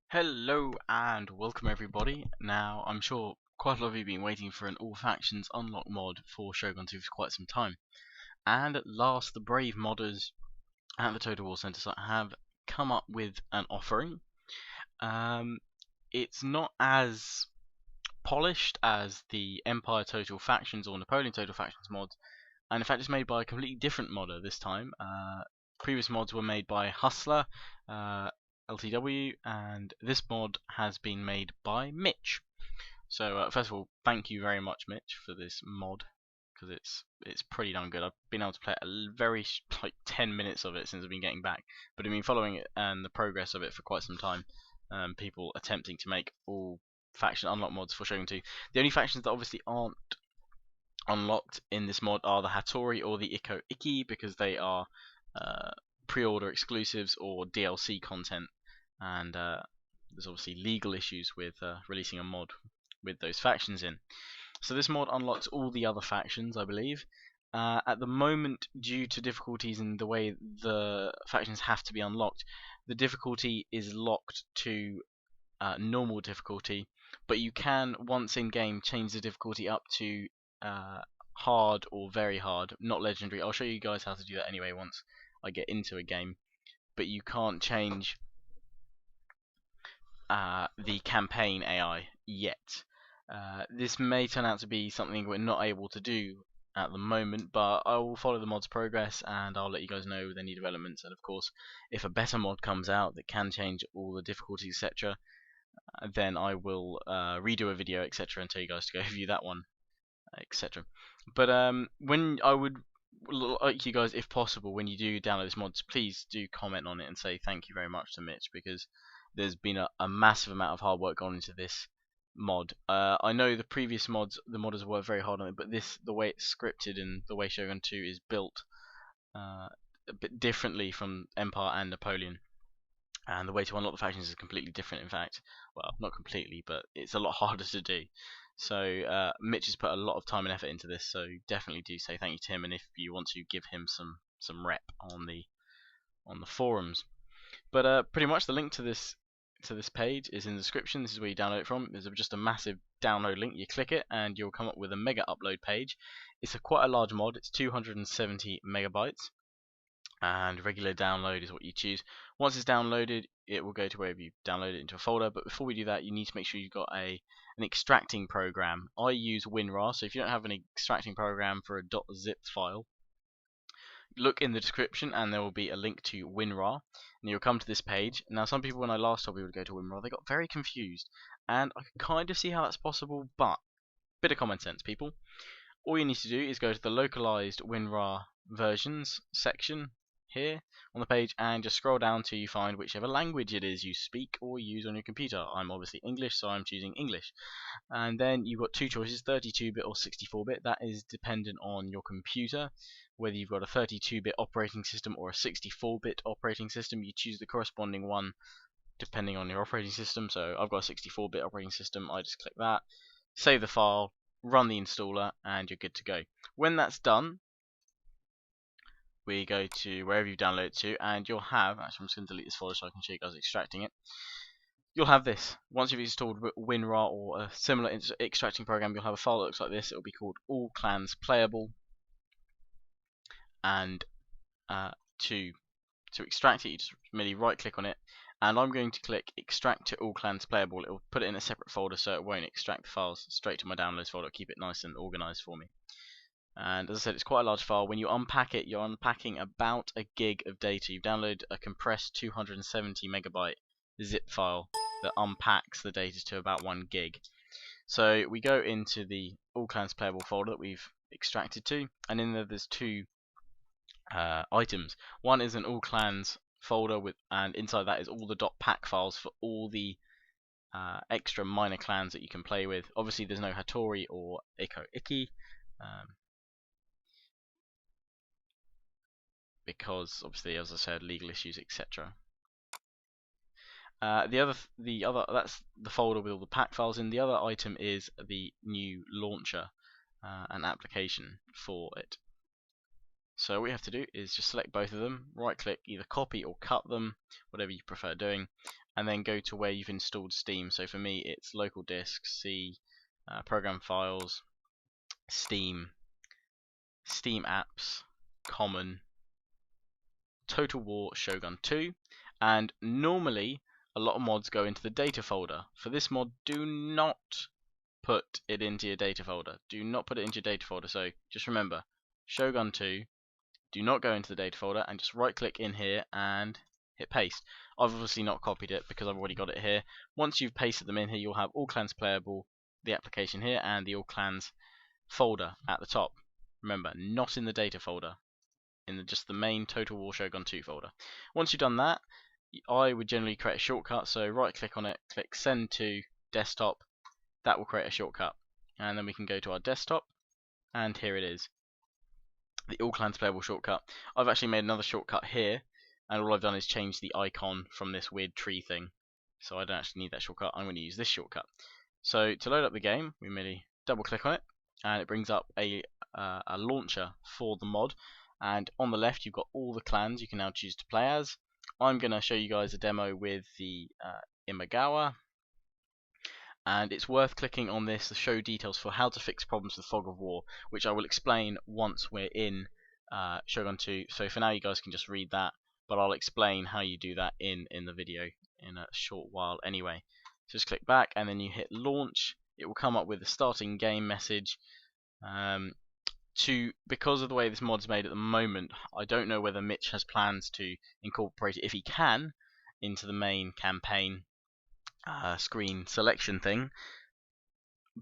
Hello and welcome everybody. Now, I'm sure quite a lot of you have been waiting for an all factions unlock mod for Shogun 2 for quite some time. And at last, the brave modders at the Total War Center site have come up with an offering. It's not as polished as the Empire Total Factions or Napoleon Total Factions mods, and in fact it's made by a completely different modder this time. Previous mods were made by Hustler, LTW, and this mod has been made by Mitch. So first of all, thank you very much, Mitch, for this mod, because it's pretty darn good. I've been able to play like 10 minutes of it since I've been getting back, but I've been following it and the progress of it for quite some time. People attempting to make all faction unlock mods for Shogun 2. The only factions that obviously aren't unlocked in this mod are the HATTORI or the IKKI, because they are pre-order exclusives or DLC content, and there's obviously legal issues with releasing a mod with those factions in. So this mod unlocks all the other factions, I believe. At the moment, due to difficulties in the way the factions have to be unlocked, the difficulty is locked to normal difficulty, but you can, once in game, change the difficulty up to hard or very hard, not legendary. I'll show you guys how to do that anyway once I get into a game, but you can't change the campaign AI yet. This may turn out to be something we're not able to do at the moment, but I will follow the mod's progress and I'll let you guys know with any developments. And of course, if a better mod comes out that can change all the difficulties, etc., then I will redo a video, etc., and tell you guys to go view that one, etc. But when I would like you guys, if possible, when you do download this mods, please do comment on it and say thank you very much to Mitch, because there's been a massive amount of hard work gone into this mod. I know the previous mods, the modders worked very hard on it, but the way it's scripted and the way Shogun 2 is built a bit differently from Empire and Napoleon. And the way to unlock the factions is completely different, in fact. Well, not completely, but it's a lot harder to do. So Mitch has put a lot of time and effort into this, so definitely do say thank you to him, and if you want to, give him some rep on the forums. But pretty much the link to this page is in the description. This is where you download it from. There's just a massive download link. You click it and you'll come up with a mega upload page. It's quite a large mod. It's 270 megabytes. And regular download is what you choose. Once it's downloaded, it will go to wherever you download it into a folder. But before we do that, you need to make sure you've got an extracting program. I use WinRAR, so if you don't have an extracting program for a .zip file, look in the description and there will be a link to WinRAR, and you'll come to this page. Now, some people, when I last told people to go to WinRAR, they got very confused, and I can kind of see how that's possible, but bit of common sense, people. All you need to do is go to the localized WinRAR versions section here on the page and just scroll down till you find whichever language it is you speak or use on your computer. I'm obviously English, so I'm choosing English. And then you've got two choices, 32-bit or 64-bit. That is dependent on your computer, whether you've got a 32-bit operating system or a 64-bit operating system. You choose the corresponding one depending on your operating system. So I've got a 64-bit operating system. I just click that, save the file, run the installer, and you're good to go. When that's done, we go to wherever you download it to, and you'll have, actually I'm just going to delete this folder so I can show you guys extracting it. You'll have this. Once you've installed WinRAR or a similar extracting program, you'll have a file that looks like this. It will be called All Clans Playable, and to extract it, you just merely right click on it, and I'm going to click extract to all clans playable. It will put it in a separate folder so it won't extract the files straight to my downloads folder. Keep it nice and organized for me. And as I said, it's quite a large file. When you unpack it, you're unpacking about a gig of data. You've downloaded a compressed 270 megabyte zip file that unpacks the data to about 1 gig. So we go into the all clans playable folder that we've extracted to, and in there there's two items. One is an all clans folder and inside that is all the .pack files for all the extra minor clans that you can play with. Obviously there's no HATTORI or IKKI, because obviously, as I said, legal issues, etc. The other that's the folder with all the pack files in. The other item is the new launcher, an application for it. So what we have to do is just select both of them, right click, either copy or cut them, whatever you prefer doing, and then go to where you've installed Steam. So for me, it's local disk, C, program files, Steam, Steam apps, common, Total War Shogun 2, and normally a lot of mods go into the data folder. For this mod, do not put it into your data folder. Do not put it into your data folder. So just remember, Shogun 2, do not go into the data folder, and just right click in here and hit paste. I've obviously not copied it because I've already got it here. Once you've pasted them in here, you'll have All Clans Playable, the application here, and the All Clans folder at the top. Remember, not in the data folder, in just the main Total War Shogun 2 folder. Once you've done that, I would generally create a shortcut. So right click on it, click send to desktop. That will create a shortcut, and then we can go to our desktop, and here it is, the All Clans Playable shortcut. I've actually made another shortcut here, and all I've done is change the icon from this weird tree thing, so I don't actually need that shortcut. I'm going to use this shortcut. So to load up the game, we merely double click on it, and it brings up a launcher for the mod, and on the left you've got all the clans you can now choose to play as. I'm going to show you guys a demo with the Imagawa, and it's worth clicking on this to show details for how to fix problems with Fog of War, which I will explain once we're in Shogun 2. So for now you guys can just read that, but I'll explain how you do that in the video in a short while anyway. So just click back and then you hit launch. It will come up with a starting game message. Because of the way this mod's made at the moment, I don't know whether Mitch has plans to incorporate it, if he can, into the main campaign screen selection thing,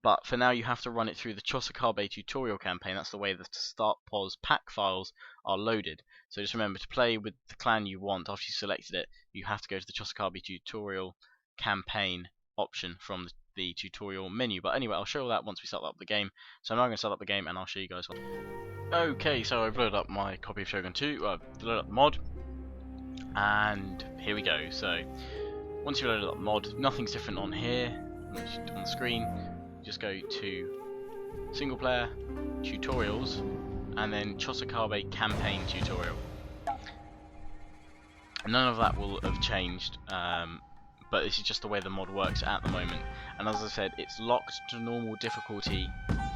but for now you have to run it through the Chosokabe tutorial campaign. That's the way the start pos pack files are loaded. So just remember, to play with the clan you want after you selected it, you have to go to the Chosokabe tutorial campaign option from the tutorial menu. But anyway, I'll show you all that once we start up the game. So I'm now going to start up the game and I'll show you guys what. Okay, so I've loaded up my copy of Shogun 2, I've loaded up the mod, and here we go. So once you've loaded up the mod, nothing's different on here, on the screen. Just go to single player, tutorials, and then Chosokabe campaign tutorial. None of that will have changed, but this is just the way the mod works at the moment. And as I said, it's locked to normal difficulty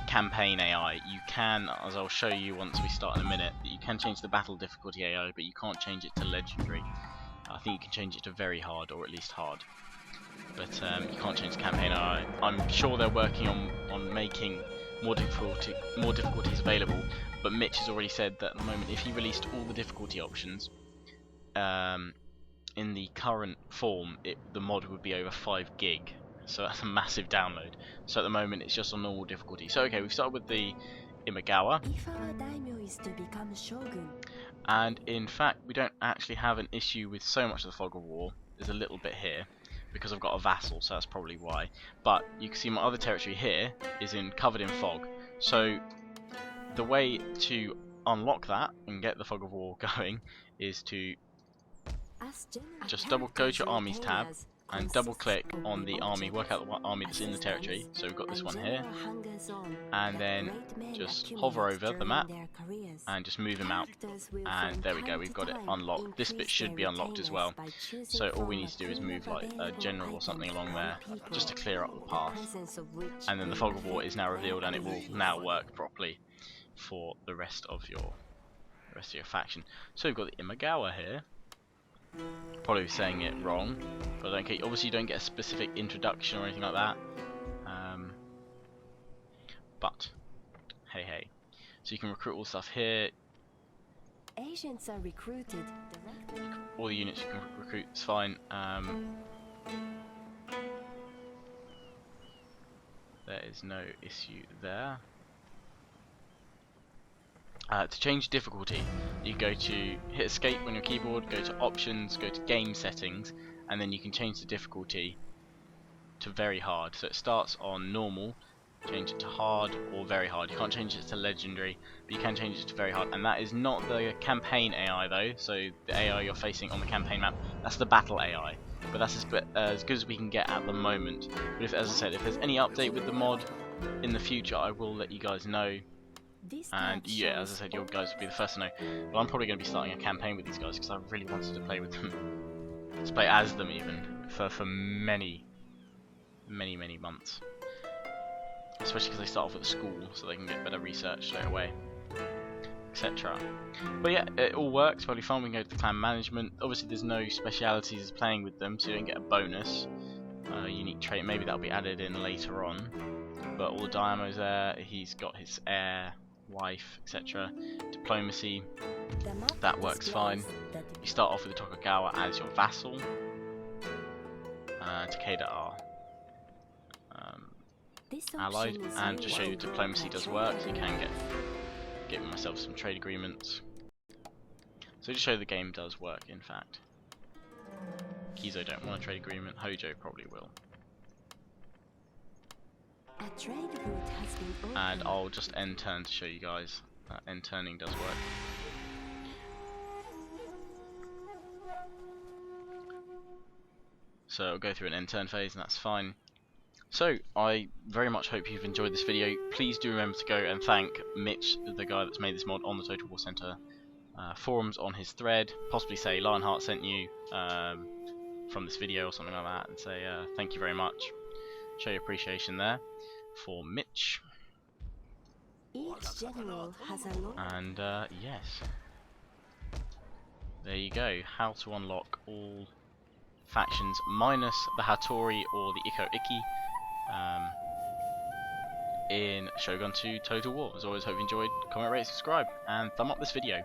campaign AI. You can, as I'll show you once we start in a minute, that you can change the battle difficulty AI, but you can't change it to legendary. I think you can change it to very hard, or at least hard, but you can't change the campaign AI. I'm sure they're working on making more difficulties available, but Mitch has already said that at the moment, if he released all the difficulty options in the current form, the mod would be over 5 gig, so that's a massive download. So at the moment it's just on normal difficulty. So okay, we've started with the Imagawa, and in fact we don't actually have an issue with so much of the Fog of War. There's a little bit here because I've got a vassal, so that's probably why. But you can see my other territory here is covered in fog. So the way to unlock that and get the Fog of War going is to just go to your armies tab and double click on the army, work out the army that's in the territory. So we've got this one here, and then just hover over the map and just move him out, and there we go, we've got it unlocked. This bit should be unlocked as well, so all we need to do is move like a general or something along there just to clear up the path, and then the Fog of War is now revealed and it will now work properly for the rest of your faction. So we've got the Imagawa here. Probably saying it wrong, but I don't care. Obviously you don't get a specific introduction or anything like that, but hey. So you can recruit all the stuff here. Agents are recruited. All the units you can recruit, it's fine. There is no issue there. To change difficulty, you go to hit escape on your keyboard, go to options, go to game settings, and then you can change the difficulty to very hard. So it starts on normal, change it to hard or very hard. You can't change it to legendary, but you can change it to very hard. And that is not the campaign AI though, so the AI you're facing on the campaign map, that's the battle AI. But that's as good as we can get at the moment. But if, as I said, if there's any update with the mod in the future, I will let you guys know. And yeah, as I said, you guys will be the first to know. But I'm probably going to be starting a campaign with these guys because I really wanted to play with them. Let's play as them even. for many months. Especially because they start off at the school, so they can get better research straight away, etc. But yeah, it all works. Probably fun. We can go to the clan management. Obviously, there's no specialities as playing with them, so you don't get a bonus. Unique trait, maybe that'll be added in later on. But all the Diamo's there. He's got his heir, wife, etc. Diplomacy, that works fine. You start off with the Tokugawa as your vassal. Takeda are allied, and to show you diplomacy does work, so you can get myself some trade agreements. So to show the game does work, in fact. Kizo don't want a trade agreement, Hojo probably will. A trade route has been opened. And I'll just end turn to show you guys that end turning does work. So I'll go through an end turn phase and that's fine. So I very much hope you've enjoyed this video. Please do remember to go and thank Mitch, the guy that's made this mod, on the Total War Center forums on his thread. Possibly say Lionheart sent you from this video or something like that, and say thank you very much. Show your appreciation there for Mitch. Each general has a long And yes, there you go. How to unlock all factions minus the Hattori or the IKKI in Shogun 2 Total War. As always, hope you enjoyed. Comment, rate, subscribe, and thumb up this video.